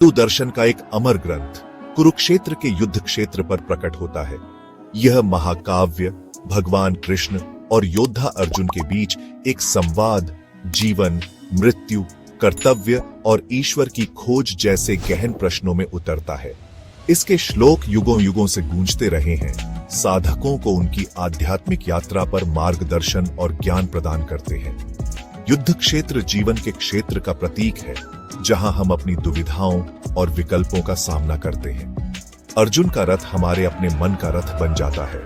हिंदू दर्शन का एक अमर ग्रंथ कुरुक्षेत्र के युद्ध क्षेत्र पर प्रकट होता है। यह महाकाव्य भगवान कृष्ण और योद्धा अर्जुन के बीच एक संवाद जीवन, मृत्यु, कर्तव्य और ईश्वर की खोज जैसे गहन प्रश्नों में उतरता है। इसके श्लोक युगों युगों से गूंजते रहे हैं, साधकों को उनकी आध्यात्मिक यात्रा पर मार्गदर्शन और ज्ञान प्रदान करते हैं। युद्ध क्षेत्र जीवन के क्षेत्र का प्रतीक है, जहां हम अपनी दुविधाओं और विकल्पों का सामना करते हैं। अर्जुन का रथ हमारे अपने मन का रथ बन जाता है,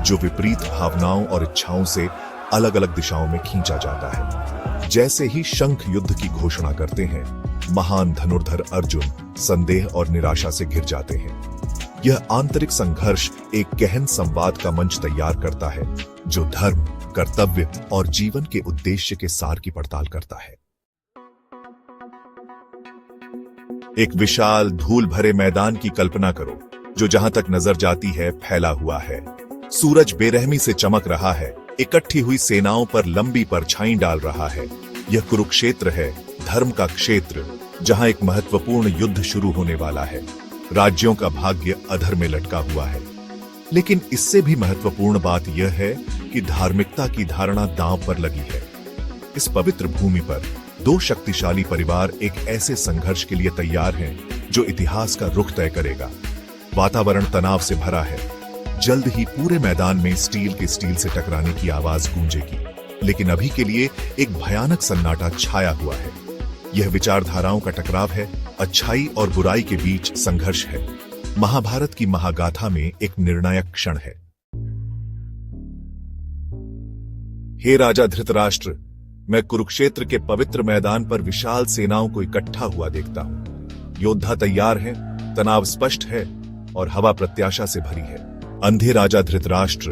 जो विपरीत भावनाओं और इच्छाओं से अलग अलग दिशाओं में खींचा जाता है। जैसे ही शंख युद्ध की घोषणा करते हैं, महान धनुर्धर अर्जुन संदेह और निराशा से घिर जाते हैं। यह आंतरिक संघर्ष एक गहन संवाद का मंच तैयार करता है, जो धर्म, कर्तव्य और जीवन के उद्देश्य के सार की पड़ताल करता है। एक विशाल धूल भरे मैदान की कल्पना करो, जो जहां तक नजर जाती है फैला हुआ है। सूरज बेरहमी से चमक रहा है, इकट्ठी हुई सेनाओं पर लंबी परछाई डाल रहा है। यह कुरुक्षेत्र है, धर्म का क्षेत्र, जहां एक महत्वपूर्ण युद्ध शुरू होने वाला है। राज्यों का भाग्य अधर में लटका हुआ है। लेकिन इससे भी महत्वपूर्ण बात यह है कि धार्मिकता की धारणा दांव पर लगी है। इस पवित्र भूमि पर दो शक्तिशाली परिवार एक ऐसे संघर्ष के लिए तैयार हैं, जो इतिहास का रुख तय करेगा। वातावरण तनाव से भरा है। जल्द ही पूरे मैदान में स्टील के स्टील से टकराने की आवाज गूंजेगी। लेकिन अभी के लिए एक भयानक सन्नाटा छाया हुआ है। यह विचारधाराओं का टकराव है, अच्छाई और बुराई के बीच संघर्ष है। महाभारत की महागाथा में एक निर्णायक क्षण है। हे राजा धृतराष्ट्र, मैं कुरुक्षेत्र के पवित्र मैदान पर विशाल सेनाओं को इकट्ठा हुआ देखता हूं। योद्धा तैयार हैं, तनाव स्पष्ट है और हवा प्रत्याशा से भरी है। अंधे राजा धृतराष्ट्र,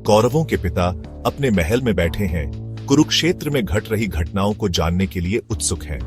कौरवों के पिता, अपने महल में बैठे हैं, कुरुक्षेत्र में घट रही घटनाओं को जानने के लिए उत्सुक हैं।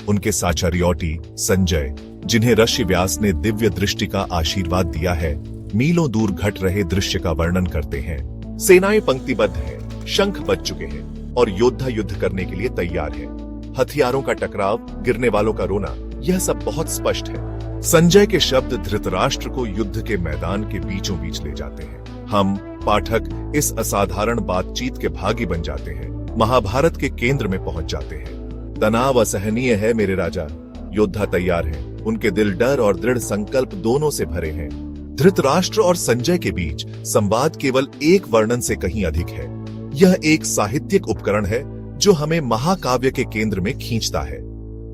उनके साचार्योटी संजय, जिन्हें ऋषि व्यास ने दिव्य दृष्टि का आशीर्वाद दिया है, मीलों दूर घट रहे दृश्य का वर्णन करते हैं। सेनाएं पंक्तिबद्ध हैं, शंख बज चुके हैं और योद्धा युद्ध करने के लिए तैयार है। हथियारों का टकराव, गिरने वालों का रोना, यह सब बहुत स्पष्ट है। संजय के शब्द धृतराष्ट्र को युद्ध के मैदान के बीचों बीच ले जाते हैं। हम पाठक इस असाधारण बातचीत के भागी बन जाते हैं, महाभारत के केंद्र में पहुंच जाते हैं। तनाव असहनीय है मेरे राजा, योद्धा तैयार हैं, उनके दिल डर और दृढ़ संकल्प दोनों से भरे हैं। धृतराष्ट्र और संजय के बीच संवाद केवल एक वर्णन से कहीं अधिक है। यह एक साहित्यिक उपकरण है, जो हमें महाकाव्य के केंद्र में खींचता है।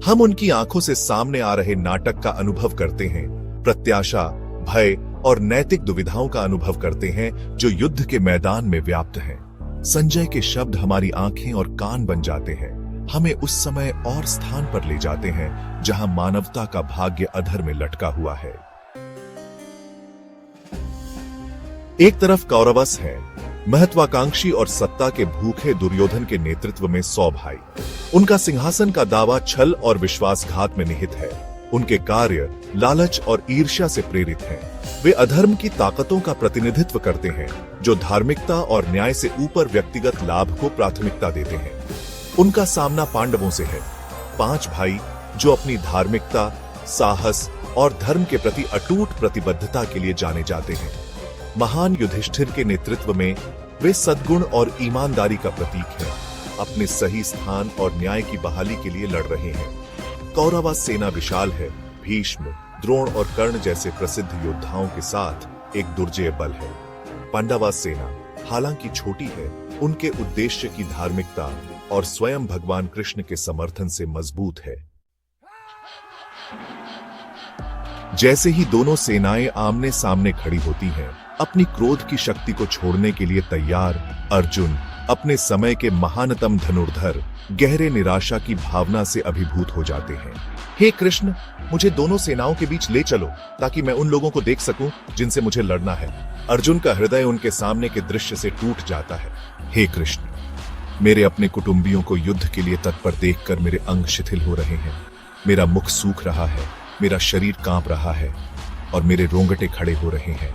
हम उनकी आंखों से सामने आ रहे नाटक का अनुभव करते हैं, प्रत्याशा, भय और नैतिक दुविधाओं का अनुभव करते हैं, जो युद्ध के मैदान में व्याप्त हैं। संजय के शब्द हमारी आंखें और कान बन जाते हैं, हमें उस समय और स्थान पर ले जाते हैं, जहां मानवता का भाग्य अधर में लटका हुआ है। एक तरफ कौरवस है, महत्वाकांक्षी और सत्ता के भूखे दुर्योधन के नेतृत्व में 100 भाई। उनका सिंहासन का दावा छल और विश्वासघात में निहित है। उनके कार्य लालच और ईर्ष्या से प्रेरित हैं। वे अधर्म की ताकतों का प्रतिनिधित्व करते हैं, जो धार्मिकता और न्याय से ऊपर व्यक्तिगत लाभ को प्राथमिकता देते हैं। उनका सामना पांडवों से है, 5 भाई जो अपनी धार्मिकता, साहस और धर्म के प्रति अटूट प्रतिबद्धता के लिए जाने जाते हैं। महान युधिष्ठिर के नेतृत्व में वे सद्गुण और ईमानदारी का प्रतीक हैं, अपने सही स्थान और न्याय की बहाली के लिए लड़ रहे हैं। कौरवा सेना विशाल है, भीष्म, द्रोण और कर्ण जैसे प्रसिद्ध योद्धाओं के साथ एक दुर्जय बल है। पांडवा सेना हालांकि छोटी है, उनके उद्देश्य की धार्मिकता और स्वयं भगवान कृष्ण के समर्थन से मजबूत है। जैसे ही दोनों सेनाएं आमने सामने खड़ी होती हैं, अपनी क्रोध की शक्ति को छोड़ने के लिए तैयार अर्जुन, अपने समय के महानतम धनुर्धर, गहरे निराशा की भावना से अभिभूत हो जाते हैं। हे कृष्ण, मुझे दोनों सेनाओं के बीच ले चलो, ताकि मैं उन लोगों को देख सकूं जिनसे मुझे लड़ना है। अर्जुन का हृदय उनके सामने के दृश्य से टूट जाता है। हे कृष्ण, मेरे अपने कुटुंबियों को युद्ध के लिए तत्पर देखकर मेरे अंग शिथिल हो रहे हैं। मेरा मुख सूख रहा है, मेरा शरीर कांप रहा है और मेरे रोंगटे खड़े हो रहे हैं।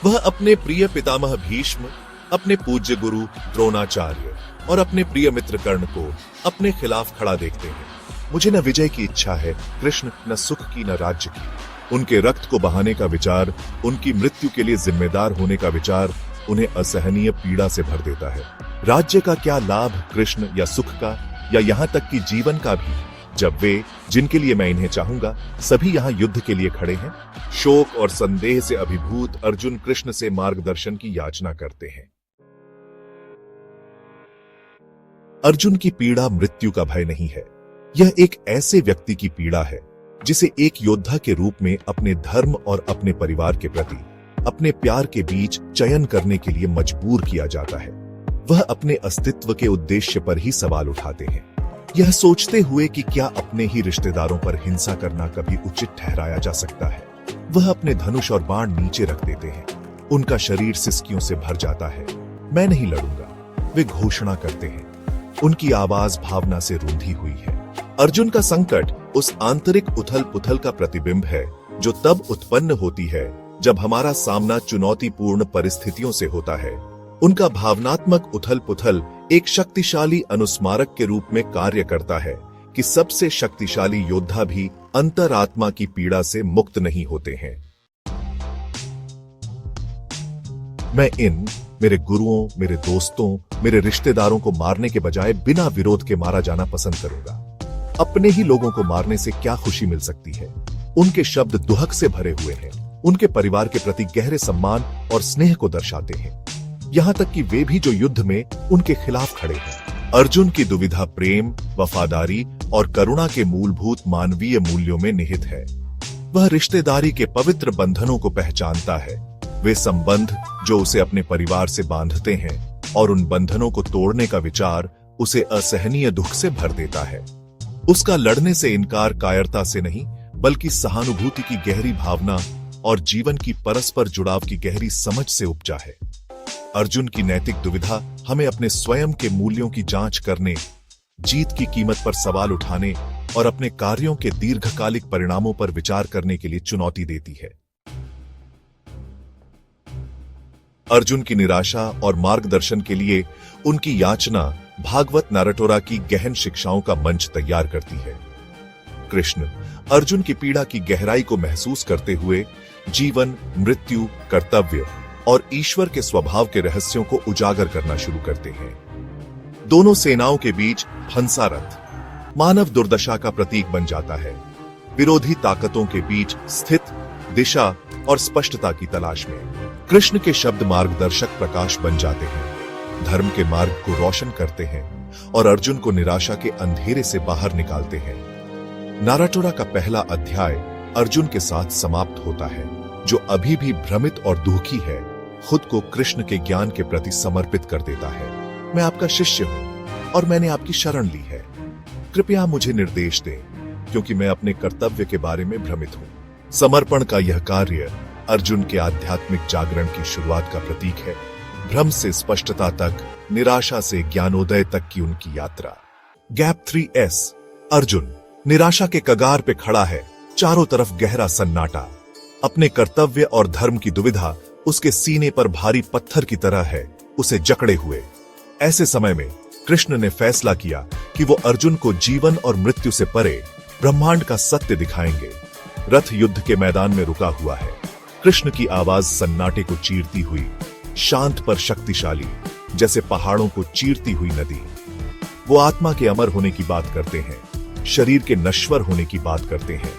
वह अपने प्रिय पितामह भीष्म, अपने पूज्य गुरु द्रोणाचार्य और अपने प्रिय मित्र कर्ण को अपने खिलाफ खड़ा देखते हैं। मुझे न विजय की इच्छा है कृष्ण, न सुख की न राज्य की। उनके रक्त को बहाने का विचार, उनकी मृत्यु के लिए जिम्मेदार होने का विचार उन्हें असहनीय पीड़ा से भर देता है। राज्य का क्या लाभ कृष्ण, या सुख का, या यहाँ तक कि जीवन का भी, जब वे जिनके लिए मैं इन्हें चाहूंगा सभी यहाँ युद्ध के लिए खड़े हैं। शोक और संदेह से अभिभूत अर्जुन कृष्ण से मार्गदर्शन की याचना करते हैं। अर्जुन की पीड़ा मृत्यु का भय नहीं है, यह एक ऐसे व्यक्ति की पीड़ा है जिसे एक योद्धा के रूप में अपने धर्म और अपने परिवार के प्रति अपने प्यार के बीच चयन करने के लिए मजबूर किया जाता है। वह अपने अस्तित्व के उद्देश्य पर ही सवाल उठाते हैं, यह सोचते हुए कि क्या अपने ही रिश्तेदारों पर हिंसा करना कभी उचित ठहराया जा सकता है। वह अपने धनुष और बाण नीचे रख देते हैं। उनका शरीर सिसकियों से भर जाता है। मैं नहीं लड़ूंगा, वे घोषणा करते हैं। उनकी आवाज भावना से रूंधी हुई है। अर्जुन का संकट उस आंतरिक उथल पुथल का प्रतिबिंब है जो तब उत्पन्न होती है जब हमारा सामना चुनौतीपूर्ण परिस्थितियों से होता है। उनका भावनात्मक उथल पुथल एक शक्तिशाली अनुस्मारक के रूप में कार्य करता है कि सबसे शक्तिशाली योद्धा भी अंतरात्मा की पीड़ा से मुक्त नहीं होते हैं। मैं मेरे गुरुओं, मेरे दोस्तों, मेरे रिश्तेदारों को मारने के बजाय बिना विरोध के मारा जाना पसंद करूंगा। अपने ही लोगों को मारने से क्या खुशी मिल सकती है। उनके शब्द दुहक से भरे हुए हैं, उनके परिवार के प्रति गहरे सम्मान और स्नेह को दर्शाते हैं, यहाँ तक कि वे भी जो युद्ध में उनके खिलाफ खड़े हैं। अर्जुन की दुविधा प्रेम, वफादारी और करुणा के मूलभूत मानवीय मूल्यों में निहित है। वह रिश्तेदारी के पवित्र बंधनों को पहचानता है, वे संबंध जो उसे अपने परिवार से बांधते हैं, और उन बंधनों को तोड़ने का विचार उसे असहनीय दुख से भर देता है। उसका लड़ने से इनकार कायरता से नहीं, बल्कि सहानुभूति की गहरी भावना और जीवन की परस्पर जुड़ाव की गहरी समझ से उपजा है। अर्जुन की नैतिक दुविधा हमें अपने स्वयं के मूल्यों की जांच करने, जीत की कीमत पर सवाल उठाने और अपने कार्यों के दीर्घकालिक परिणामों पर विचार करने के लिए चुनौती देती है। अर्जुन की निराशा और मार्गदर्शन के लिए उनकी याचना भागवत नारटोरा की गहन शिक्षाओं का मंच तैयार करती है। कृष्ण अर्जुन की पीड़ा की गहराई को महसूस करते हुए जीवन, मृत्यु, कर्तव्य और ईश्वर के स्वभाव के रहस्यों को उजागर करना शुरू करते हैं। दोनों सेनाओं के बीच फंसा रथ मानव दुर्दशा का प्रतीक बन जाता है। विरोधी ताकतों के बीच स्थित दिशा और स्पष्टता की तलाश में कृष्ण के शब्द मार्गदर्शक प्रकाश बन जाते हैं, धर्म के मार्ग को रोशन करते हैं और अर्जुन को निराशा के अंधेरे से बाहर निकालते हैं। नाराटोरा का पहला अध्याय अर्जुन के साथ समाप्त होता है, जो अभी भी भ्रमित और दुखी है, खुद को कृष्ण के ज्ञान के प्रति समर्पित कर देता है। मैं आपका शिष्य हूं और मैंने आपकी शरण ली है, कृपया मुझे निर्देश दें, क्योंकि मैं अपने कर्तव्य के बारे में भ्रमित हूं। समर्पण का यह कार्य अर्जुन के आध्यात्मिक जागरण की शुरुआत का प्रतीक है, भ्रम से स्पष्टता तक, निराशा से ज्ञानोदय तक की उनकी यात्रा। Gap 3S। अर्जुन निराशा के कगार पे खड़ा है, चारों तरफ गहरा सन्नाटा। अपने कर्तव्य और धर्म की दुविधा उसके सीने पर भारी पत्थर की तरह है, उसे जकड़े हुए। ऐसे समय में कृष्ण ने फैसला किया कि वो अर्जुन को जीवन और मृत्यु से परे ब्रह्मांड का सत्य दिखाएंगे। रथ युद्ध के मैदान में रुका हुआ है, कृष्ण की आवाज सन्नाटे को चीरती हुई, शांत पर शक्तिशाली, जैसे पहाड़ों को चीरती हुई नदी। वो आत्मा के अमर होने की बात करते हैं, शरीर के नश्वर होने की बात करते हैं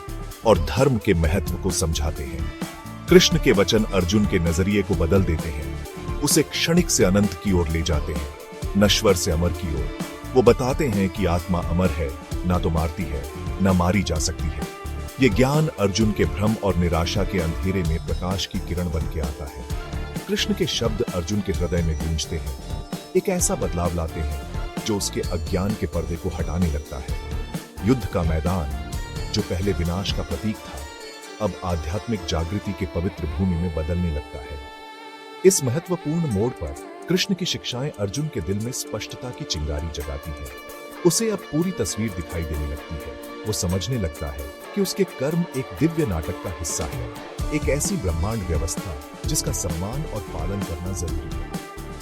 और धर्म के महत्व को समझाते हैं। कृष्ण के वचन अर्जुन के नजरिए को बदल देते हैं, उसे क्षणिक से अनंत की ओर ले जाते हैं, नश्वर से अमर की ओर। वो बताते हैं कि आत्मा अमर है, ना तो मारती है, ना मारी जा सकती है। ये ज्ञान अर्जुन के भ्रम और निराशा के अंधेरे में प्रकाश की किरण बन के आता है। कृष्ण के शब्द अर्जुन के हृदय में गूंजते हैं, एक ऐसा बदलाव लाते हैं जो उसके अज्ञान के पर्दे को हटाने लगता है। युद्ध का मैदान, जो पहले विनाश का प्रतीक था, अब आध्यात्मिक जागृति के पवित्र भूमि में बदलने लगता है। इस महत्वपूर्ण मोड़ पर कृष्ण की शिक्षाएं अर्जुन के दिल में स्पष्टता की चिंगारी जगाती हैं। उसे अब पूरी तस्वीर दिखाई देने लगती है। वो समझने लगता है कि उसके कर्म एक दिव्य नाटक का हिस्सा है, एक ऐसी ब्रह्मांड व्यवस्था जिसका सम्मान और पालन करना जरूरी है।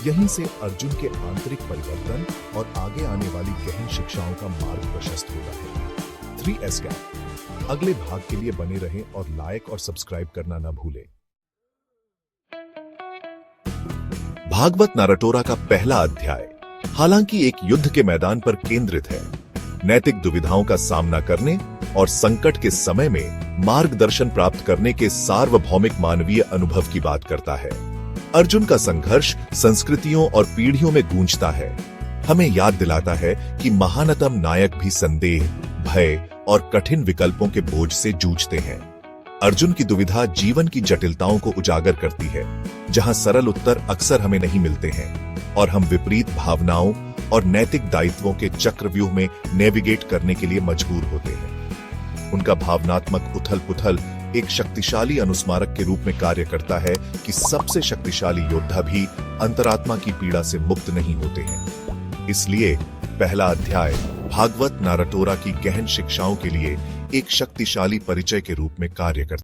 यहीं से अर्जुन के आंतरिक परिवर्तन और आगे आने वाली गहन शिक्षाओं का मार्ग प्रशस्त होता है। 3S cap. अगले भाग के लिए बने रहें और लाइक और सब्सक्राइब करना न भूलें। भागवत नाराटोरा का पहला अध्याय हालांकि एक युद्ध के मैदान पर केंद्रित है, नैतिक दुविधाओं का सामना करने और संकट के समय में मार्गदर्शन प्राप्त करने के सार्वभौमिक मानवीय अनुभव की बात करता है। अर्जुन का संघर्ष संस्कृतियों और पीढ़ियों में गूंजता है, हमें याद दिलाता है कि महानतम नायक भी संदेह, भय और कठिन विकल्पों के बोझ से जूझते हैं। अर्जुन की दुविधा जीवन की जटिलताओं को उजागर करती है, जहां सरल उत्तर अक्सर हमें नहीं मिलते हैं और हम विपरीत भावनाओं और नैतिक दायित्वों के चक्रव्यूह में नेविगेट करने के लिए मजबूर होते हैं। उनका भावनात्मक उथल-पुथल एक शक्तिशाली अनुस्मारक के रूप में कार्य करता है कि सबसे शक्तिशाली योद्धा भी अंतरात्मा की पीड़ा से मुक्त नहीं होते हैं। इसलिए पहला अध्याय भागवत नाराटोरा की गहन शिक्षाओं के लिए एक शक्तिशाली परिचय के रूप में कार्य करता है।